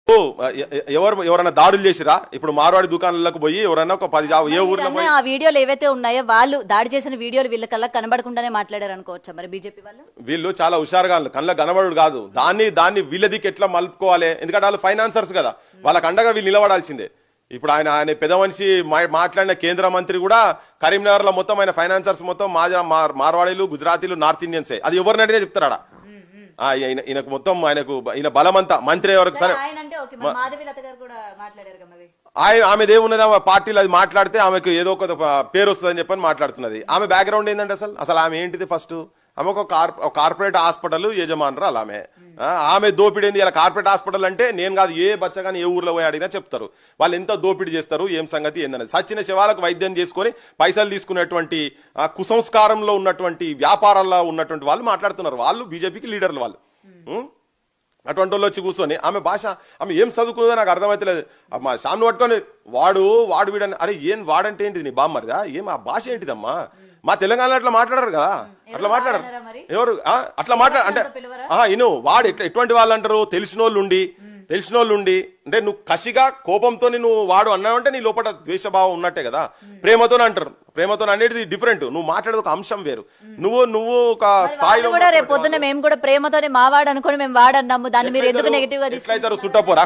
ఎవరైనా దాడులు చేసిరా? ఇప్పుడు మార్వాడి దుకాణాలకు పోయి ఎవరైనా ఒక 10 ఏ ఊర్లో పోయి ఆ వీడియోలు ఏవైతే ఉన్నాయో వాళ్ళు దాడి చేసిన వీడియోలు వీళ్ళకల్లా కనబడకుండానే మాట్లాడారు అనుకోవచ్చా మరి బీజేపీ వాళ్ళు? వీళ్ళు చాలా హుషారుగా కళ్ళ కనబడు కాదు, దాన్ని వీళ్ళదికి ఎట్లా మలుపుకోవాలి, ఎందుకంటే వాళ్ళు ఫైనాన్సర్స్ కదా, వాళ్ళకి అండగా వీళ్ళు నిలబడాల్సిందే. ఇప్పుడు ఆయన పెద్ద మనిషి మాట్లాడిన కేంద్ర మంత్రి కూడా కరీంనగర్ లో మొత్తం ఆయన ఫైనాన్సర్స్ మొత్తం మార్వాడీలు, గుజరాతీలు, నార్త్ ఇండియన్సే. అది ఎవరిని అడిగినా చెప్తారా? ఈయనకు మొత్తం ఈయన బలమంతా మంత్రి ఎవరికి సరే. ఆమెదేమున్నది, ఆమె పార్టీలో అది మాట్లాడితే ఆమెకు ఏదో ఒక పేరు వస్తుందని చెప్పని మాట్లాడుతున్నది. ఆమె బ్యాక్గ్రౌండ్ ఏంటంటే అసలు ఆమె ఏంటిది? ఫస్ట్ ఆమె ఒక కార్పొరేట్ హాస్పిటల్ యజమానురాలు. ఆమె దోపిడీ ఏంది? ఇలా కార్పొరేట్ హాస్పిటల్ అంటే నేను కాదు, ఏ బచ్చగాని ఏ ఊర్లో పోయి అడిగినా చెప్తారు వాళ్ళు ఎంత దోపిడీ చేస్తారు, ఏం సంగతి ఏందనేది. సచ్చిన శవాలకు వైద్యం చేసుకుని పైసలు తీసుకునేటువంటి కుసంస్కారంలో ఉన్నటువంటి వ్యాపారాల్లో ఉన్నటువంటి వాళ్ళు మాట్లాడుతున్నారు. వాళ్ళు బీజేపీకి లీడర్లు వాళ్ళు. అటువంటి వాళ్ళు వచ్చి కూర్చొని ఆమె భాష, ఆమె ఏం చదువుకున్నదో నాకు అర్థమైతలేదు. మా షాను పట్టుకొని వాడు వీడని, అరే ఏం వాడంటే ఏంటిది? నీ బామ్మరిదా? ఏం ఆ భాష ఏంటిదమ్మా? మా తెలంగాణలో అట్లా మాట్లాడారు కదా, అట్లా మాట్లాడారు ఎవరు? అట్లా అంటే వాడు ఎటువంటి వాళ్ళు అంటారు? తెలిసిన వాళ్ళు ఉండి అంటే నువ్వు కసిగా కోపంతో నువ్వు వాడు అన్నావంటే నీ లోపల ద్వేషభావం ఉన్నట్టే కదా. ప్రేమతో అంటారు, ప్రేమతో అనేది డిఫరెంట్, నువ్వు మాట్లాడేది ఒక అంశం వేరు. నువ్వు ఒక స్థాయిలో రేపు పొద్దున్న మేము కూడా ప్రేమతోనే మావాడు అనుకుని మేము వాడన్నాము, దాన్ని మీరు ఎందుకు నెగిటివ్ గా ఎట్లయితారు? సుట్టపోరా